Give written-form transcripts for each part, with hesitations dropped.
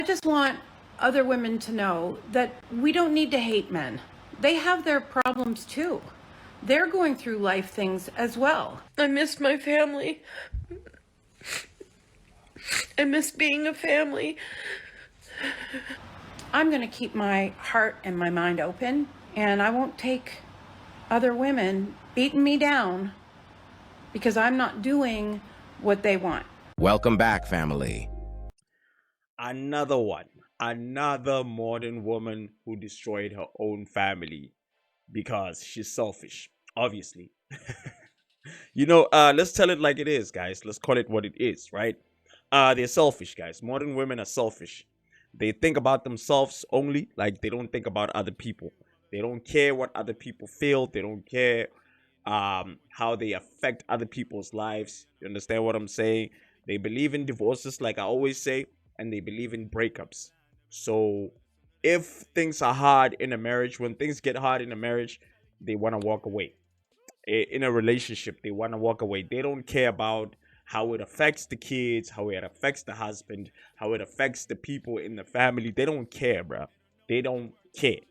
I just want other women to know that we don't need to hate men. They have their problems too. They're going through life things as well. I miss my family. I miss being a family. I'm going to keep my heart and my mind open, and I won't take other women beating me down because I'm not doing what they want. Welcome back, family. Another one, another modern woman who destroyed her own family because she's selfish, obviously. Let's tell it like it is, guys. Let's call it what it is, right? They're selfish, guys. Modern women are selfish. They think about themselves only, like they don't think about other people. They don't care what other people feel. They don't care how they affect other people's lives. You understand what I'm saying? They believe in divorces, like I always say, and they believe in breakups. So if things are hard in a marriage, when things get hard in a marriage, they want to walk away. In a relationship, they want to walk away. They don't care about how it affects the kids, how it affects the husband, how it affects the people in the family. They don't care, bro. They don't care.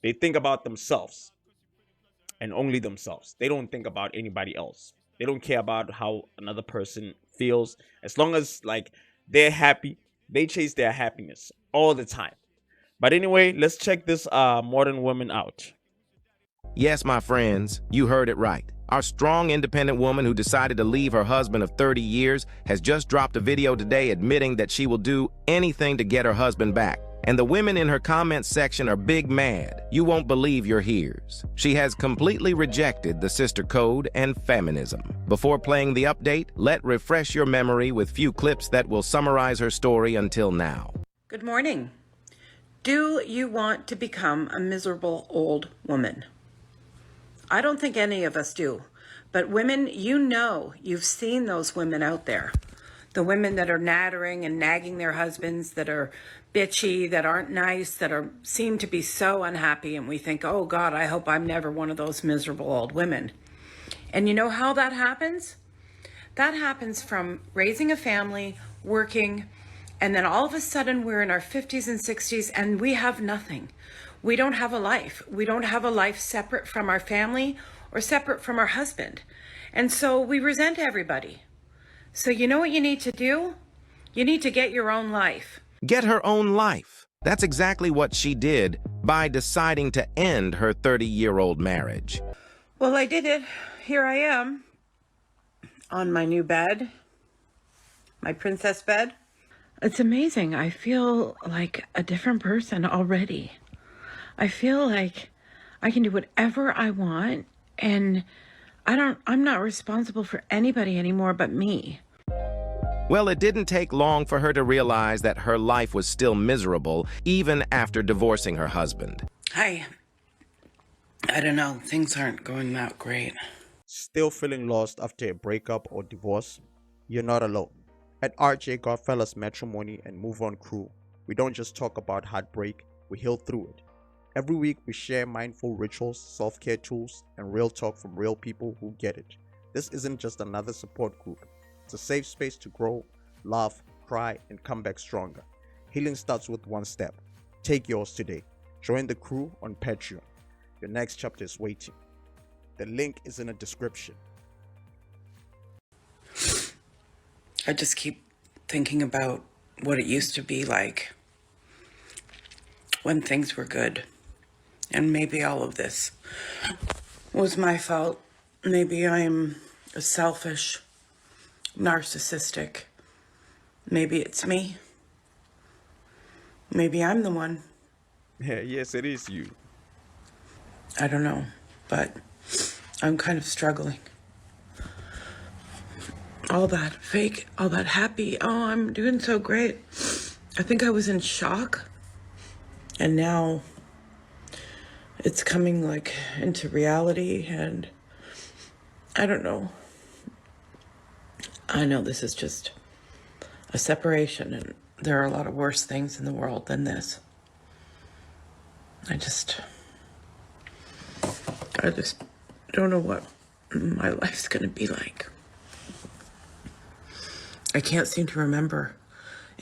They think about themselves and only themselves. They don't think about anybody else. They don't care about how another person feels. As long as like they're happy, they chase their happiness all the time. But anyway, let's check this modern woman out. Yes, my friends, you heard it right. Our strong, independent woman who decided to leave her husband of 30 years has just dropped a video today admitting that she will do anything to get her husband back. And the women in her comments section are big mad. You won't believe your ears. She has completely rejected the sister code and feminism. Before playing the update, let refresh your memory with few clips that will summarize her story until now. Good morning. Do you want to become a miserable old woman? I don't think any of us do. But women, you've seen those women out there. The women that are nattering and nagging their husbands, that are bitchy, that aren't nice, seem to be so unhappy. And we think, oh God, I hope I'm never one of those miserable old women. And you know how that happens? That happens from raising a family, working, and then all of a sudden we're in our 50s and 60s and we have nothing. We don't have a life. We don't have a life separate from our family or separate from our husband. And so we resent everybody. So you know what you need to do? You need to get your own life. Get her own life. That's exactly what she did by deciding to end her 30-year-old marriage. Well, I did it. Here I am on my new bed, my princess bed. It's amazing. I feel like a different person already. I feel like I can do whatever I want, and I'm not responsible for anybody anymore but me. Well, it didn't take long for her to realize that her life was still miserable even after divorcing her husband. I don't know. Things aren't going that great. Still feeling lost after a breakup or divorce? You're not alone. At RJ Godfellas Matrimony and Move On Crew, we don't just talk about heartbreak, we heal through it. Every week we share mindful rituals, self-care tools, and real talk from real people who get it. This isn't just another support group. It's a safe space to grow, laugh, cry, and come back stronger. Healing starts with one step. Take yours today. Join the crew on Patreon. Your next chapter is waiting. The link is in the description. I just keep thinking about what it used to be like when things were good. And maybe all of this was my fault. Maybe I'm selfish, narcissistic. Maybe it's me. Maybe I'm the one. Yeah, yes, it is you. I don't know, but I'm kind of struggling. All that fake, all that happy. Oh, I'm doing so great. I think I was in shock. And now it's coming like into reality, and I don't know. I know this is just a separation, and there are a lot of worse things in the world than this. I just don't know what my life's gonna be like. I can't seem to remember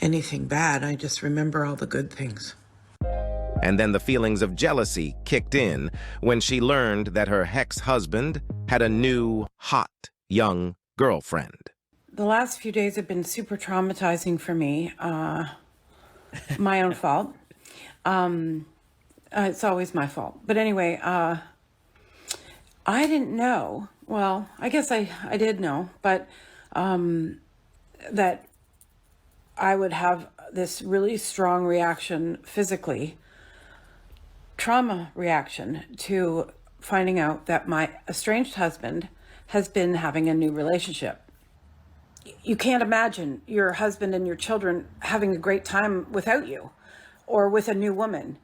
anything bad. I just remember all the good things. And then the feelings of jealousy kicked in when she learned that her ex-husband had a new, hot, young girlfriend. The last few days have been super traumatizing for me. My own fault. It's always my fault. But anyway, I didn't know. Well, I guess I did know, but that I would have this really strong reaction physically, trauma reaction to finding out that my estranged husband has been having a new relationship. You can't imagine your husband and your children having a great time without you or with a new woman.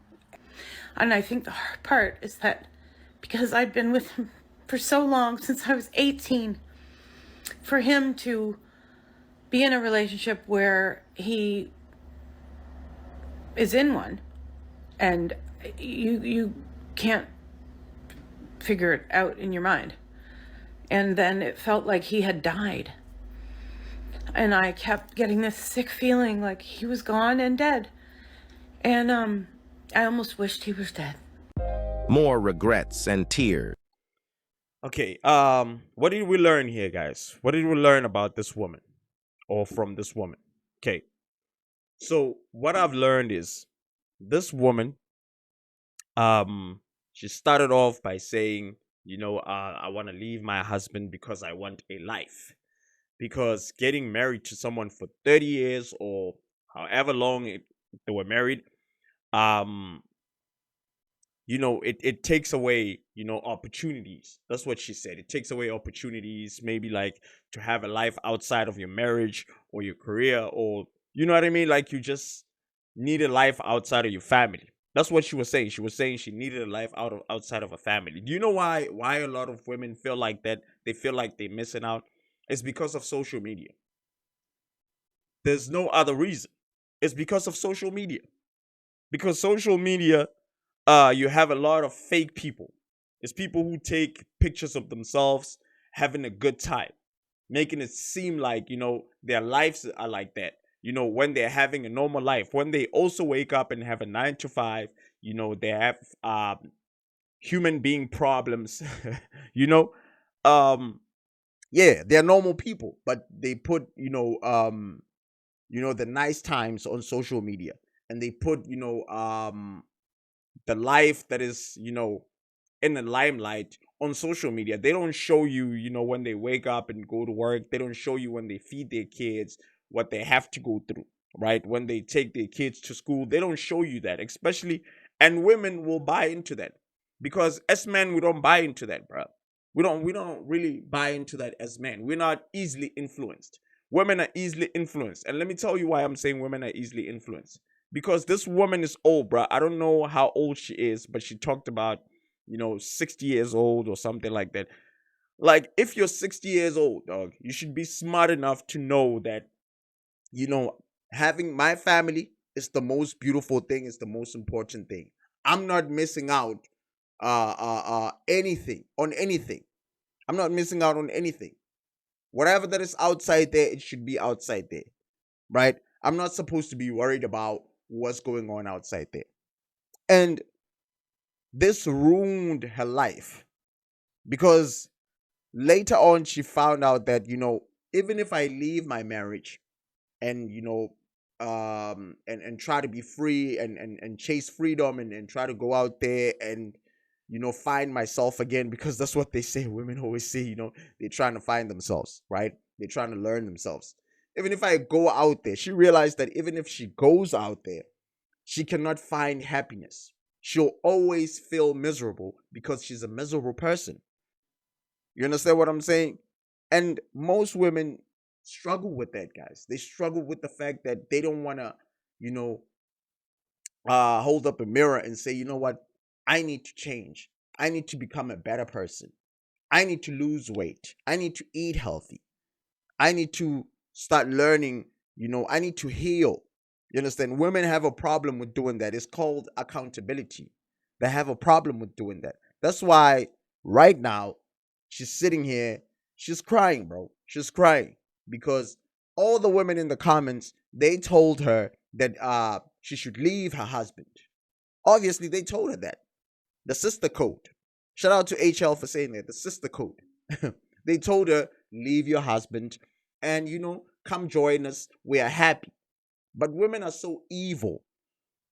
And I think the hard part is that because I'd been with him for so long, since I was 18, for him to be in a relationship where he is in one and you can't figure it out in your mind. And then it felt like he had died. And I kept getting this sick feeling like he was gone and dead. And I almost wished he was dead. More regrets and tears. Okay, what did we learn here, guys? What did we learn about this woman or from this woman? Okay, so what I've learned is this woman, she started off by saying, I want to leave my husband because I want a life. Because getting married to someone for 30 years or however long they were married, it takes away, opportunities. That's what she said. It takes away opportunities, maybe like to have a life outside of your marriage or your career, or, you know what I mean? Like you just need a life outside of your family. That's what she was saying. She was saying she needed a life outside of a family. Do you know why a lot of women feel like that? They feel like they're missing out. It's because of social media. There's no other reason. It's because of social media. Because social media, you have a lot of fake people. It's people who take pictures of themselves having a good time, making it seem like, their lives are like that. When they're having a normal life, when they also wake up and have a 9 to 5, they have human being problems, yeah, they're normal people, but they put, the nice times on social media, and they put, the life that is, in the limelight on social media. They don't show you, when they wake up and go to work. They don't show you when they feed their kids, what they have to go through, right? When they take their kids to school, they don't show you that, especially, and women will buy into that because as men, we don't buy into that, bro. We don't really buy into that as men. We're not easily influenced. Women are easily influenced. And let me tell you why I'm saying women are easily influenced. Because this woman is old, bro. I don't know how old she is, but she talked about, 60 years old or something like that. Like, if you're 60 years old, dog, you should be smart enough to know that, having my family is the most beautiful thing, is the most important thing. I'm not missing out anything on anything. I'm not missing out on anything. Whatever that is outside there, it should be outside there, right? I'm not supposed to be worried about what's going on outside there. And this ruined her life because later on she found out that, even if I leave my marriage and, and try to be free and chase freedom and try to go out there and, find myself again, because that's what they say. Women always say, they're trying to find themselves, right? They're trying to learn themselves. Even if I go out there, she realized that even if she goes out there, she cannot find happiness. She'll always feel miserable because she's a miserable person. You understand what I'm saying? And most women struggle with that, guys. They struggle with the fact that they don't want to, hold up a mirror and say, you know what? I need to change. I need to become a better person. I need to lose weight. I need to eat healthy. I need to start learning, I need to heal. You understand? Women have a problem with doing that. It's called accountability. They have a problem with doing that. That's why right now she's sitting here, she's crying, bro. She's crying because all the women in the comments, they told her that she should leave her husband. Obviously, they told her that. The sister code. Shout out to HL for saying that. The sister code. They told her, leave your husband and, come join us. We are happy. But women are so evil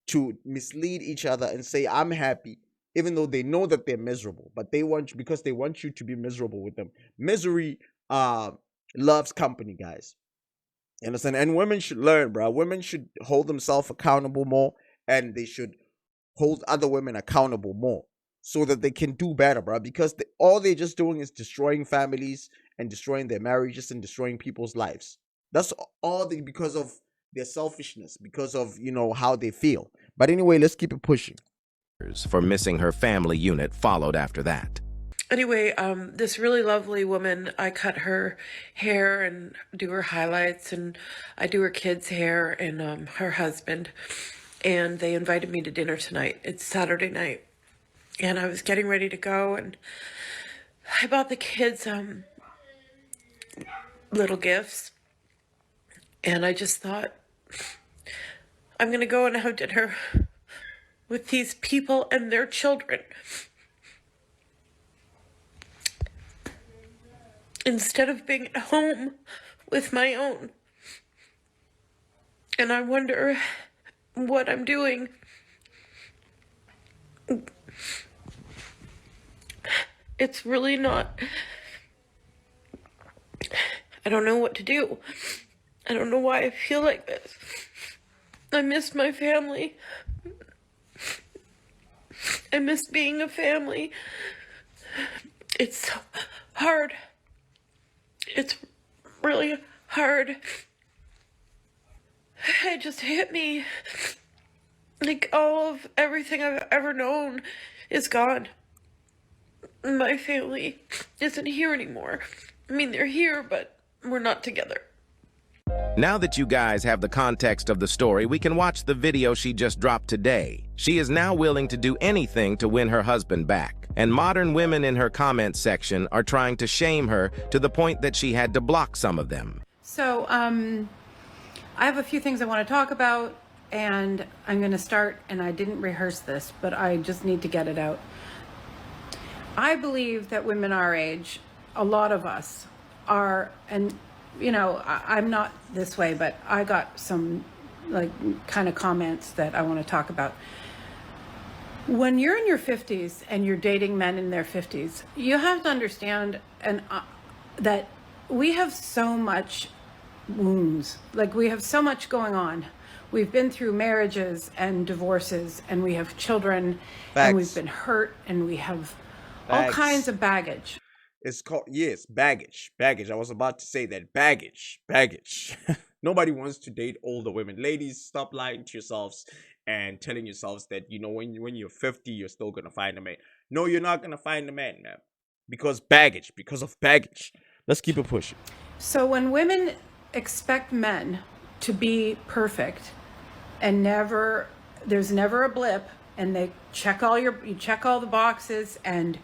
to mislead each other and say, I'm happy, even though they know that they're miserable. But they want you because they want you to be miserable with them. Misery loves company, guys. You understand? And women should learn, bro. Women should hold themselves accountable more, and they should hold other women accountable more so that they can do better, bro. Because all they're just doing is destroying families and destroying their marriages and destroying people's lives. That's all because of their selfishness, because of, how they feel. But anyway, let's keep it pushing. For missing her family unit followed after that. Anyway, this really lovely woman, I cut her hair and do her highlights, and I do her kids' hair and her husband. And they invited me to dinner tonight. It's Saturday night. And I was getting ready to go, and I bought the kids little gifts. And I just thought, I'm going to go and have dinner with these people and their children, instead of being at home with my own. And I wonder what I'm doing. It's really not. I don't know what to do. I don't know why I feel like this. I miss my family. I miss being a family. It's so hard. It's really hard. It just hit me. Like, all of everything I've ever known is gone. My family isn't here anymore. I mean, they're here, but we're not together. Now that you guys have the context of the story, we can watch the video she just dropped today. She is now willing to do anything to win her husband back. And modern women in her comment section are trying to shame her to the point that she had to block some of them. So, I have a few things I want to talk about, and I'm going to start, and I didn't rehearse this, but I just need to get it out. I believe that women our age, a lot of us are, and I'm not this way, but I got some kind of comments that I want to talk about. When you're in your 50s and you're dating men in their 50s, you have to understand that we have so much wounds. We have so much going on. We've been through marriages and divorces, and we have children, Facts. and we've been hurt, and we have all Facts. kinds of baggage. It's called, yes, baggage. Baggage. I was about to say that. Baggage. Nobody wants to date older women. Ladies, stop lying to yourselves and telling yourselves that, when you're 50, you're still going to find a man. No, you're not going to find a man, man. Because of baggage. Let's keep it pushing. So when women expect men to be perfect and there's never a blip, and you check all the boxes, and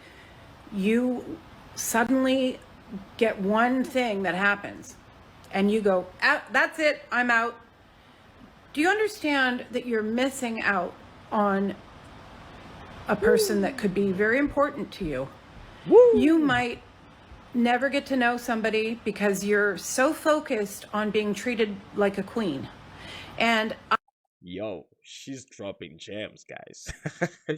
you suddenly get one thing that happens and you go, that's it, I'm out. Do you understand that you're missing out on a person that could be very important to you? You might never get to know somebody because you're so focused on being treated like a queen. And Yo, she's dropping gems, guys.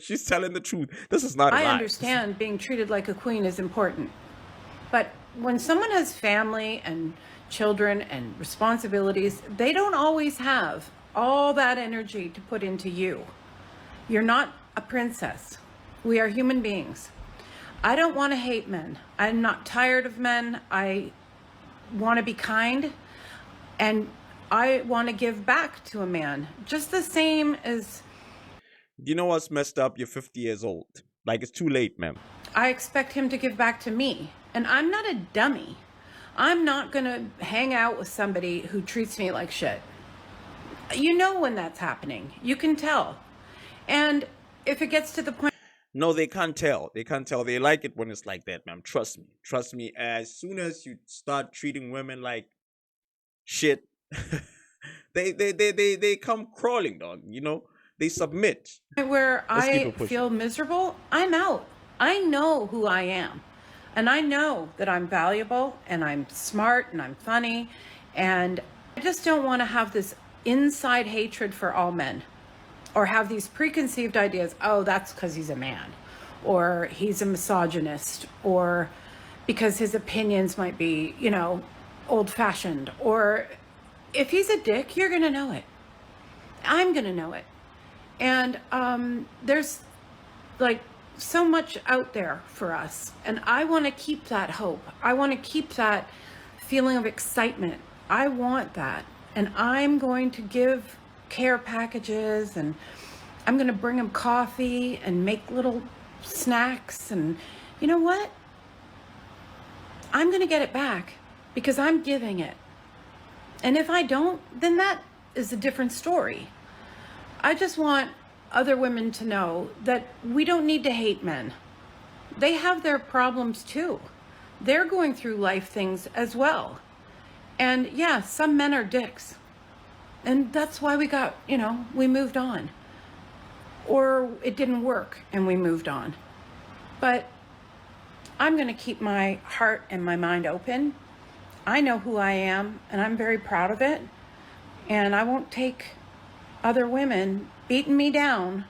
She's telling the truth. This is not a lie. I understand being treated like a queen is important. But when someone has family and children and responsibilities, they don't always have all that energy to put into you. You're not a princess. We are human beings. I don't want to hate men. I'm not tired of men. I want to be kind, and I want to give back to a man, just the same as... You know what's messed up? You're 50 years old. It's too late, ma'am. I expect him to give back to me. And I'm not a dummy. I'm not going to hang out with somebody who treats me like shit. You know when that's happening. You can tell. And if it gets to the point... No, they can't tell. They like it when it's like that, ma'am. Trust me. As soon as you start treating women like shit, they come crawling, dog. You know, they submit. Where Let's keep I it pushing. feel miserable, I'm out. I know who I am. And I know that I'm valuable and I'm smart and I'm funny. And I just don't want to have this inside hatred for all men or have these preconceived ideas. Oh, that's because he's a man, or he's a misogynist, or because his opinions might be, old fashioned, or if he's a dick, you're going to know it. I'm going to know it. And there's like so much out there for us. And I want to keep that hope. I want to keep that feeling of excitement. I want that. And I'm going to give care packages, and I'm going to bring them coffee and make little snacks. And you know what? I'm going to get it back because I'm giving it. And if I don't, then that is a different story. I just want other women to know that we don't need to hate men. They have their problems too. They're going through life things as well. And yeah, some men are dicks. And that's why we moved on. Or it didn't work and we moved on. But I'm going to keep my heart and my mind open. I know who I am and I'm very proud of it. And I won't take other women beating me down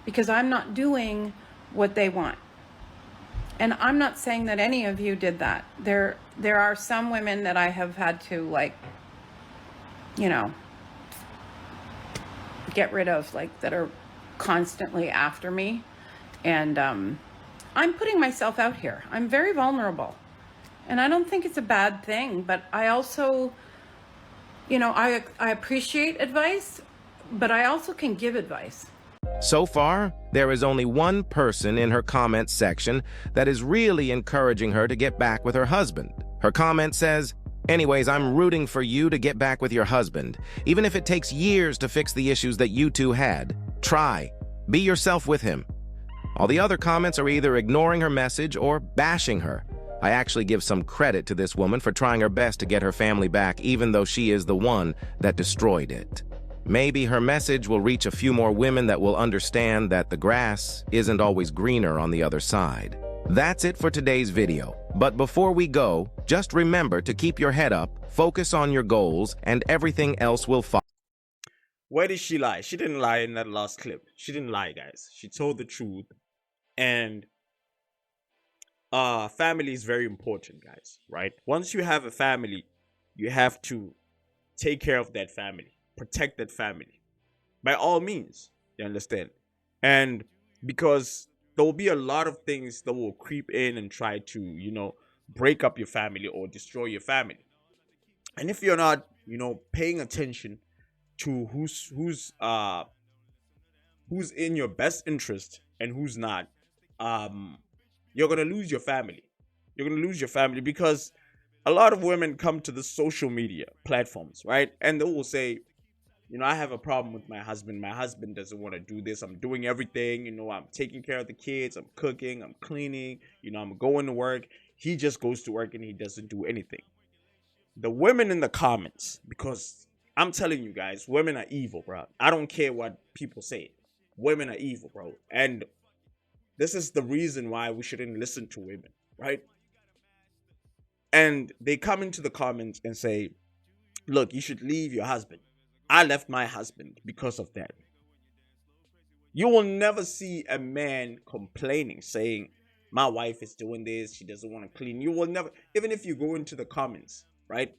because I'm not doing what they want. And I'm not saying that any of you did that. There are some women that I have had to get rid of, that are constantly after me. And I'm putting myself out here. I'm very vulnerable. And I don't think it's a bad thing, but I also, I appreciate advice, but I also can give advice. So far, there is only one person in her comments section that is really encouraging her to get back with her husband. Her comment says, "Anyways, I'm rooting for you to get back with your husband. Even if it takes years to fix the issues that you two had, try. Be yourself with him." All the other comments are either ignoring her message or bashing her. I actually give some credit to this woman for trying her best to get her family back, even though she is the one that destroyed it. Maybe her message will reach a few more women that will understand that the grass isn't always greener on the other side. That's it for today's video. But before we go, just remember to keep your head up, focus on your goals, and everything else will follow. Where did she lie? She didn't lie in that last clip. She didn't lie, guys. She told the truth. And family is very important, guys, right? Once you have a family, you have to take care of that family, protect that family by all means, you understand? And because there will be a lot of things that will creep in and try to break up your family or destroy your family. And if you're not paying attention to who's in your best interest and who's not, you're gonna lose your family. You're gonna lose your family because a lot of women come to the social media platforms, right? And they will say, I have a problem with my husband. My husband doesn't want to do this. I'm doing everything. I'm taking care of the kids. I'm cooking. I'm cleaning. I'm going to work. He just goes to work and he doesn't do anything. The women in the comments, because I'm telling you guys, women are evil, bro. I don't care what people say. Women are evil, bro. And this is the reason why we shouldn't listen to women, right? And they come into the comments and say, look, you should leave your husband. I left my husband because of that. You will never see a man complaining, saying, my wife is doing this, she doesn't want to clean. You will never, even if you go into the comments, right?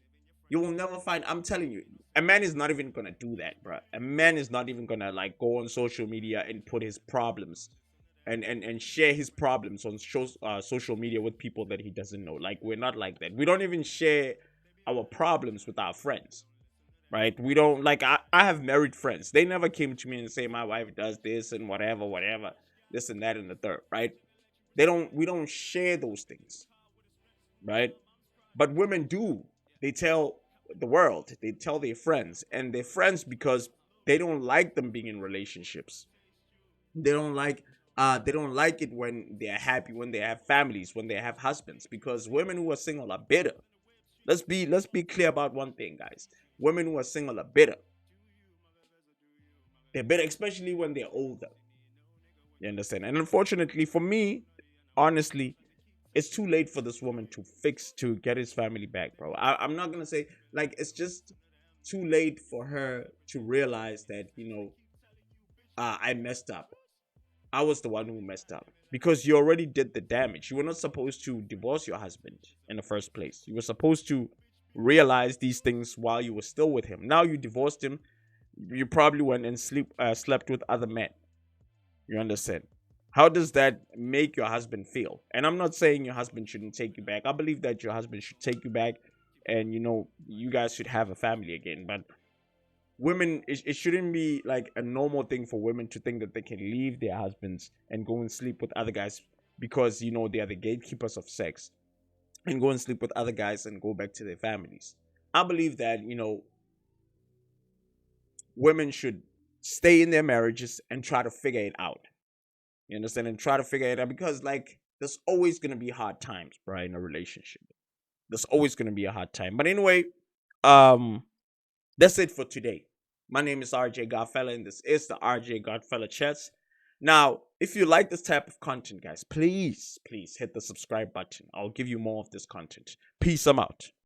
You will never find, I'm telling you, a man is not even going to do that, bro. A man is not even going to go on social media and put his problems and share his problems on social media with people that he doesn't know. We're not like that. We don't even share our problems with our friends. Right? We don't I have married friends. They never came to me and say my wife does this and whatever, this and that and the third, right? We don't share those things. Right? But women do. They tell the world, they tell their friends, and they're friends because they don't like them being in relationships. They don't like it when they're happy, when they have families, when they have husbands, because women who are single are bitter. Let's be clear about one thing, guys. Women who are single are bitter. They're bitter, especially when they're older. You understand? And unfortunately for me, honestly, it's too late for this woman to get his family back, bro. I'm not gonna say, like, it's just too late for her to realize that, I messed up. I was the one who messed up because you already did the damage. You were not supposed to divorce your husband in the first place. You were supposed to realize these things while you were still with him. Now you divorced him. You probably went and slept with other men. You understand? How does that make your husband feel? And I'm not saying your husband shouldn't take you back. I believe that your husband should take you back, and you guys should have a family again. But women, it shouldn't be like a normal thing for women to think that they can leave their husbands and go and sleep with other guys because they are the gatekeepers of sex, and go and sleep with other guys and go back to their families. I believe that women should stay in their marriages and try to figure it out. You understand? And try to figure it out, because like there's always gonna be hard times, bro, in a relationship. There's always gonna be a hard time. But anyway, that's it for today. My name is RJ Godfella, and this is the RJ Godfella Chats. Now, if you like this type of content, guys, please hit the subscribe button. I'll give you more of this content. Peace, I'm out.